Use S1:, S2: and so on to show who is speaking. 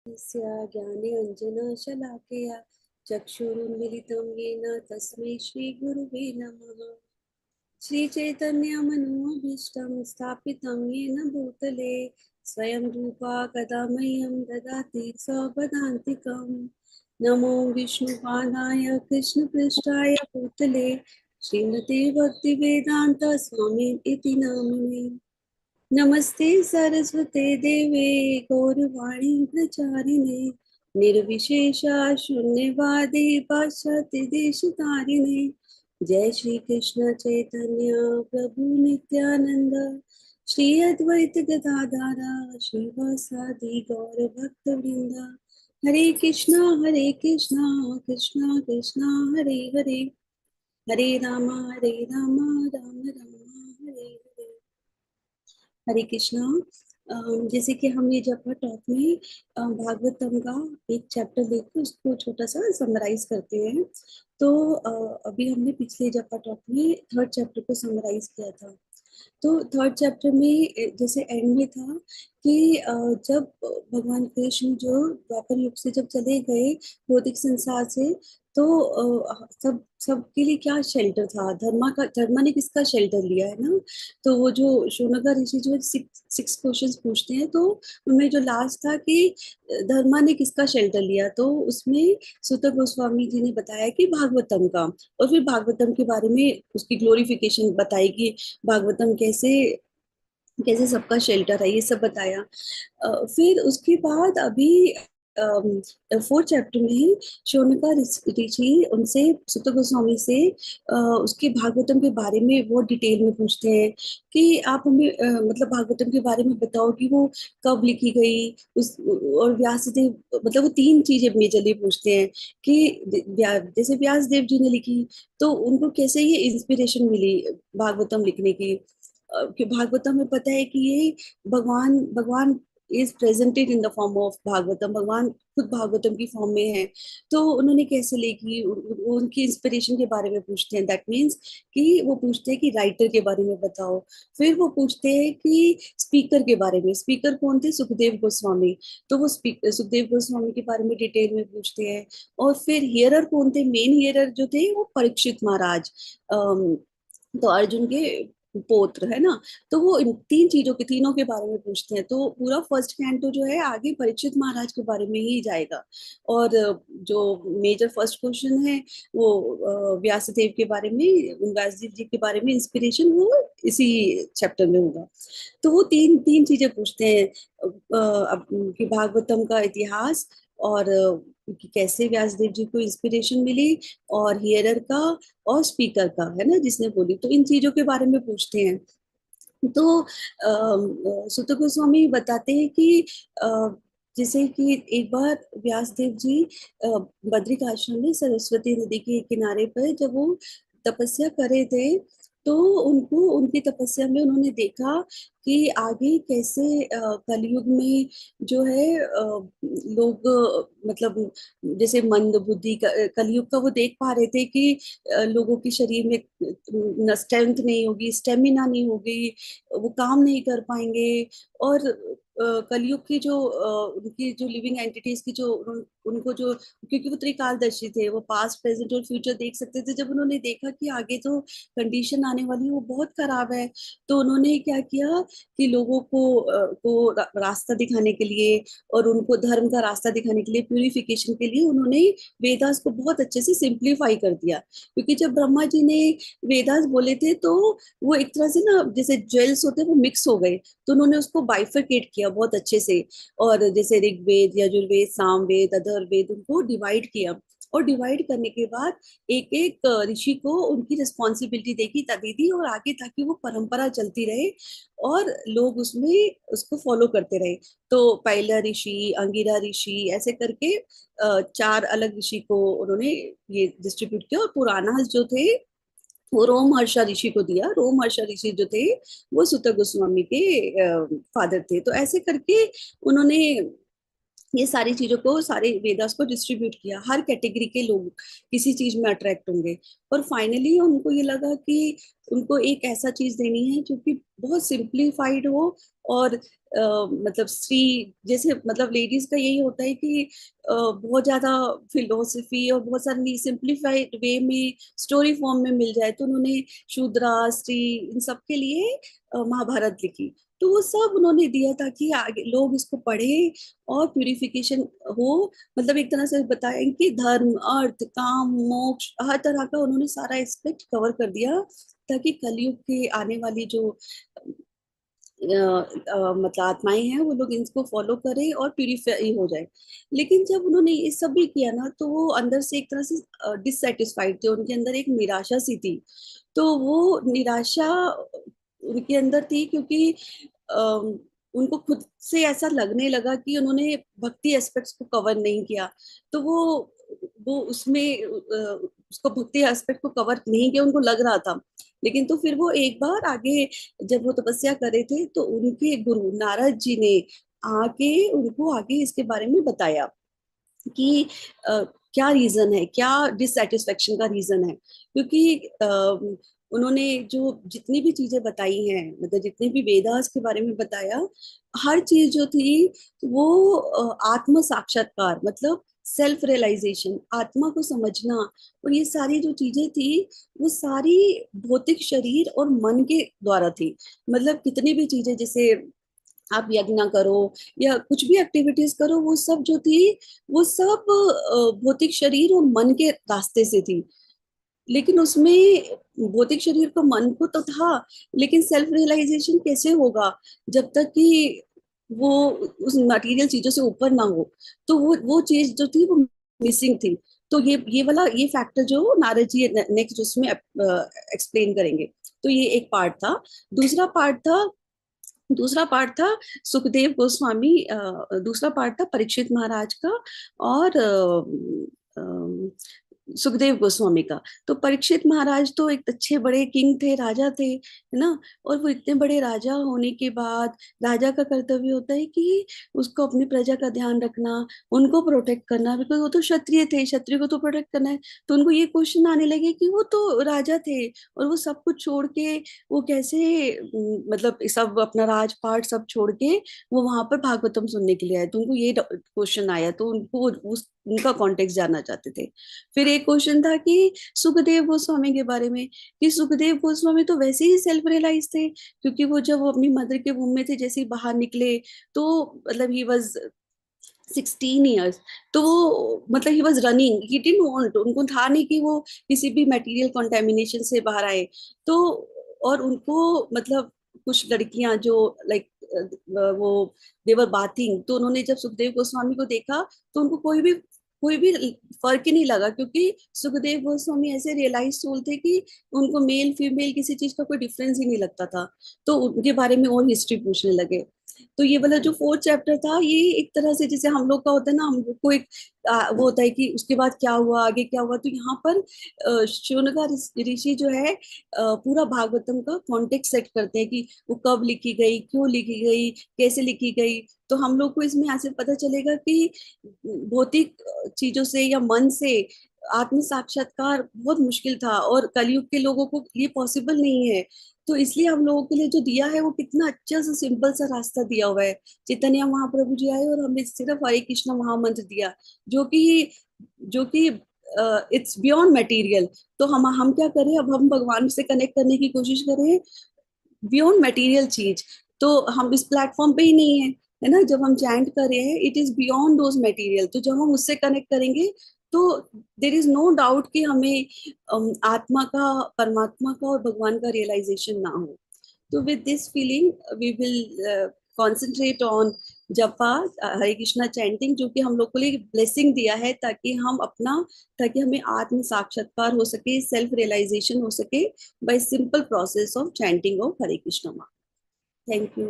S1: तस्य ज्ञानाञ्जनशलाकया चक्षुरुन्मिलितं येन तस्मै श्रीगुरुवे नमः। श्रीचैतन्यमनोभीष्टं स्थापितं येन भूतले स्वयं रूपा कदा मह्यं ददाति स्वपदान्तिकम्। नमो विष्णुपादाय कृष्णपृष्ठाय भूतले श्रीमते भक्तिवेदान्त स्वामी इति नामिने। नमस्ते सरस्वते देवे गौरवाणी प्रचारिणे निर्विशेष शून्यवादी पाश्चात्य देश तारिणे। जय श्री कृष्ण चैतन्य प्रभु नित्यानंद श्री अद्वैत गदाधारा श्रीवासादि गौर भक्त वृंद। हरे कृष्णा कृष्णा कृष्णा हरे हरे, हरे राम राम राम हरे हरे। हरे कृष्णा। जैसे कि हम ये जब टॉप में भागवतम का एक चैप्टर लेकर उसको छोटा सा समराइज करते हैं। तो अभी हमने पिछले जब टॉप में थर्ड चैप्टर को समराइज किया था। तो थर्ड चैप्टर में जैसे एंड में था कि जब भगवान कृष्ण जो द्वापर युग से जब चले गए भौतिक संसार से, तो सब सबके लिए क्या शेल्टर था, धर्मा ने किसका शेल्टर लिया है ना। तो वो जो शौनका ऋषि जो सिक्स क्वेश्चंस पूछते हैं, तो उनमें जो लास्ट था कि धर्मा ने किसका शेल्टर लिया, तो उसमें सुत गोस्वामी जी ने बताया कि भागवतम का। और फिर भागवतम के बारे में उसकी ग्लोरिफिकेशन बताई कि भागवतम कैसे कैसे सबका शेल्टर है, ये सब बताया। फिर उसके बाद अभी फोर्थ चैप्टर में शौनका ऋषि उनसे सुत गोस्वामी से उसके भागवतम के बारे में वो डिटेल में पूछते हैं कि आप हमें मतलब भागवतम के बारे में बताओ कि वो कब लिखी गई। उस और व्यास देव, मतलब वो तीन चीजें मेजरली पूछते हैं कि जैसे व्यास देव जी ने लिखी तो उनको कैसे ये इंस्पिरेशन मिली भागवतम लिखने की। कि भागवतम में पता है कि ये भगवान भगवान is presented in the form of Bhagavatam, भगवान खुद भागवतम की फॉर्म में है। तो उन्होंने कैसे लिखी, उनकी इंस्पिरेशन के बारे में पूछते हैं। दैट मीन्स कि वो पूछते हैं कि राइटर के बारे में बताओ। फिर वो पूछते हैं कि स्पीकर के बारे में, स्पीकर कौन थे, सुखदेव गोस्वामी। तो वो सुखदेव गोस्वामी के बारे में डिटेल में पूछते हैं। और फिर हियरर कौन थे, मेन हियरर जो थे वो परीक्षित महाराज, तो अर्जुन के पौत्र है ना। तो वो इन तीन चीजों के, तीनों के बारे में पूछते हैं। तो पूरा फर्स्ट कैंटो जो है आगे परीक्षित महाराज के बारे में ही जाएगा। और जो मेजर फर्स्ट क्वेश्चन है वो व्यासदेव के बारे में, व्यासदेव जी के बारे में इंस्पिरेशन वो इसी चैप्टर में होगा। तो वो तीन तीन चीजें पूछते हैं कि भागवतम का इतिहास, और कि कैसे व्यासदेव जी को इंस्पिरेशन मिली, और हियरर का और स्पीकर का, है ना, जिसने बोली। तो इन चीजों के बारे में पूछते हैं। तो सुत गोस्वामी बताते हैं कि जैसे कि एक बार व्यासदेव जी बद्रिक आश्रम में सरस्वती नदी के किनारे पर जब वो तपस्या कर रहे थे, तो उनको उनकी तपस्या में उन्होंने देखा कि आगे कैसे कलयुग में जो है लोग मतलब जैसे मंद बुद्धि कलयुग का वो देख पा रहे थे कि लोगों के शरीर में स्ट्रेंथ नहीं होगी, स्टेमिना नहीं होगी, वो काम नहीं कर पाएंगे। और कलयुग की जो उनकी जो लिविंग एंटिटीज की जो उनको जो, क्योंकि वो त्रिकालदर्शी थे, वो पास्ट प्रेजेंट और फ्यूचर देख सकते थे। जब उन्होंने देखा कि आगे जो कंडीशन आने वाली है वो बहुत खराब है, तो उन्होंने क्या किया कि लोगों को रास्ता दिखाने के लिए और उनको धर्म का रास्ता दिखाने के लिए, प्यूरिफिकेशन के लिए, उन्होंने वेदास को बहुत अच्छे से सिंप्लीफाई कर दिया। क्योंकि जब ब्रह्मा जी ने वेदास बोले थे तो वो एक तरह से ना, जैसे ज्वेल्स होते हैं वो मिक्स हो गए, तो उन्होंने उसको बाइफरकेट किया बहुत अच्छे से। और जैसे ऋग्वेद, यजुर्वेद, सामवेद, अथर्ववेद, उनको डिवाइड किया। और डिवाइड करने के बाद एक एक ऋषि को उनकी रिस्पॉन्सिबिलिटी दी थी, और आगे ताकि वो परंपरा चलती रहे और लोग उसमें उसको फॉलो करते रहे। तो पहला ऋषि, अंगिरा ऋषि, ऐसे करके चार अलग ऋषि को उन्होंने ये डिस्ट्रीब्यूट किया। और पुराना जो थे वो रोमहर्षा ऋषि को दिया। रोमहर्षा ऋषि जो थे वो सुत गोस्वामी के फादर थे। तो ऐसे करके उन्होंने ये सारी चीजों को, सारे वेदास को डिस्ट्रीब्यूट किया, हर कैटेगरी के लोग किसी चीज में अट्रैक्ट होंगे। और फाइनली उनको ये लगा कि उनको एक ऐसा चीज देनी है जो कि बहुत सिंप्लीफाइड हो, और मतलब स्त्री जैसे, मतलब लेडीज का यही होता है कि बहुत ज्यादा फिलोसफी और बहुत सारी सिंप्लीफाइड वे में स्टोरी फॉर्म में मिल जाए, तो उन्होंने शूद्रा, स्त्री, इन सब के लिए महाभारत लिखी। तो वो सब उन्होंने दिया ताकि आगे लोग इसको पढ़े और प्यूरिफिकेशन हो। मतलब एक तरह से बताया कि धर्म, अर्थ, काम, मोक्ष, हर तरह का उन्होंने सारा एस्पेक्ट कवर कर दिया, ताकि कलयुग के आने वाली जो मतलब आत्माएं हैं वो लोग इनको फॉलो करें और प्यूरिफाई हो जाए। लेकिन जब उन्होंने ये सब भी किया ना, तो वो अंदर से एक तरह से डिससेटिस्फाइड थे, उनके अंदर एक निराशा सी थी। तो वो निराशा उनके अंदर थी, क्योंकि उनको खुद से ऐसा लगने लगा कि उन्होंने भक्ति एस्पेक्ट्स को कवर नहीं किया। तो वो उसमें उसको भक्ति एस्पेक्ट को कवर नहीं किया, उनको लग रहा था। लेकिन तो फिर वो एक बार आगे, जब वो तपस्या कर रहे थे, तो उनके गुरु नारद जी ने आके उनको आगे इसके बारे में बताया कि क्या रीजन है, क्या डिससेटिस्फेक्शन का रीजन है। क्योंकि उन्होंने जो जितनी भी चीजें बताई हैं, मतलब जितने भी वेदास के बारे में बताया, हर चीज जो थी वो आत्म साक्षात्कार, मतलब सेल्फ रियलाइजेशन, आत्मा को समझना। और ये सारी जो चीजें थी वो सारी भौतिक शरीर और मन के द्वारा थी। मतलब कितनी भी चीजें, जैसे आप यज्ञ करो या कुछ भी एक्टिविटीज करो, वो सब जो थी वो सब भौतिक शरीर और मन के रास्ते से थी। लेकिन उसमें भौतिक शरीर को, मन को तो था, लेकिन सेल्फ रियलाइजेशन कैसे होगा जब तक कि वो उस मटेरियल चीजों से ऊपर ना हो। तो वो चीज जो थी वो मिसिंग थी। तो ये वाला ये फैक्टर जो नारद जी नेक्स्ट उसमें एक्सप्लेन करेंगे। तो ये एक पार्ट था। दूसरा पार्ट था दूसरा पार्ट था सुखदेव गोस्वामी, दूसरा पार्ट था परीक्षित महाराज का, और सुखदेव गोस्वामी का। तो परीक्षित महाराज तो एक अच्छे बड़े किंग थे, राजा थे, है ना। और वो इतने बड़े राजा होने के बाद राजा का कर्तव्य होता है कि उसको अपनी प्रजा का ध्यान रखना, उनको प्रोटेक्ट करना, बिकॉज वो तो क्षत्रिय थे, क्षत्रिय को तो प्रोटेक्ट करना है। तो उनको ये क्वेश्चन आने लगे कि वो तो राजा थे और वो सब कुछ छोड़ के वो कैसे, मतलब सब अपना राजपाट सब छोड़ के वो वहां पर भागवतम सुनने के लिए आए। तो उनको ये क्वेश्चन आया, तो उनको उनका कॉन्टेक्स्ट जानना चाहते थे। फिर एक क्वेश्चन था कि सुखदेव गोस्वामी के बारे में, कि सुखदेव गोस्वामी तो वैसे ही सेल्फ रियलाइज थे, क्योंकि वो जब वो अपनी मदर के वूम में थे, जैसे ही बाहर निकले, तो मतलब ही वॉज 16 years। तो वो मतलब he was running, he didn't want, उनको था नहीं कि वो किसी भी मटेरियल कंटेमिनेशन से बाहर आए। तो और उनको मतलब कुछ लड़कियां जो लाइक वो देवर बाथिंग, तो उन्होंने जब सुखदेव गोस्वामी को देखा, तो उनको कोई भी फर्क ही नहीं लगा, क्योंकि सुखदेव गोस्वामी ऐसे रियलाइज सोल थे कि उनको मेल फीमेल किसी चीज का कोई डिफरेंस ही नहीं लगता था। तो उनके बारे में और हिस्ट्री पूछने लगे। तो ये वाला जो फोर्थ चैप्टर था, ये एक तरह से जैसे हम लोग का होता है ना, हम लोग को एक वो होता है कि उसके बाद क्या हुआ, आगे क्या हुआ। तो यहाँ पर शौनका ऋषि जो है पूरा भागवतम का कॉन्टेक्स्ट सेट करते हैं कि वो कब लिखी गई, क्यों लिखी गई, कैसे लिखी गई। तो हम लोग को इसमें ऐसे पता चलेगा कि भौतिक चीजों से या मन से आत्म साक्षात्कार बहुत मुश्किल था, और कलयुग के लोगों को ये पॉसिबल नहीं है। तो इसलिए हम लोगों के लिए जो दिया है वो कितना अच्छा सा सिंपल सा रास्ता दिया हुआ है। चैतन्य महाप्रभु जी आए और हमें सिर्फ हरे कृष्ण महामंत्र दिया, जो कि इट्स बियॉन्ड मटेरियल। तो हम क्या करें, अब हम भगवान से कनेक्ट करने की कोशिश करें बियॉन्ड मटेरियल चीज। तो हम इस प्लेटफॉर्म पे ही नहीं है, है ना। जब हम चैंट कर रहे हैं, it is beyond those material. तो जब हम उससे कनेक्ट करेंगे, तो देर इज नो डाउट कि हमें आत्मा का, परमात्मा का और भगवान का रियलाइजेशन ना हो। तो with this feeling we will concentrate on japa, Hare Krishna chanting, जो कि हम लोग को लिए ब्लेसिंग दिया है, ताकि हमें आत्म साक्षात्कार हो सके, सेल्फ रियलाइजेशन हो सके, bye simple process of chanting of Hare Krishna. Thank you.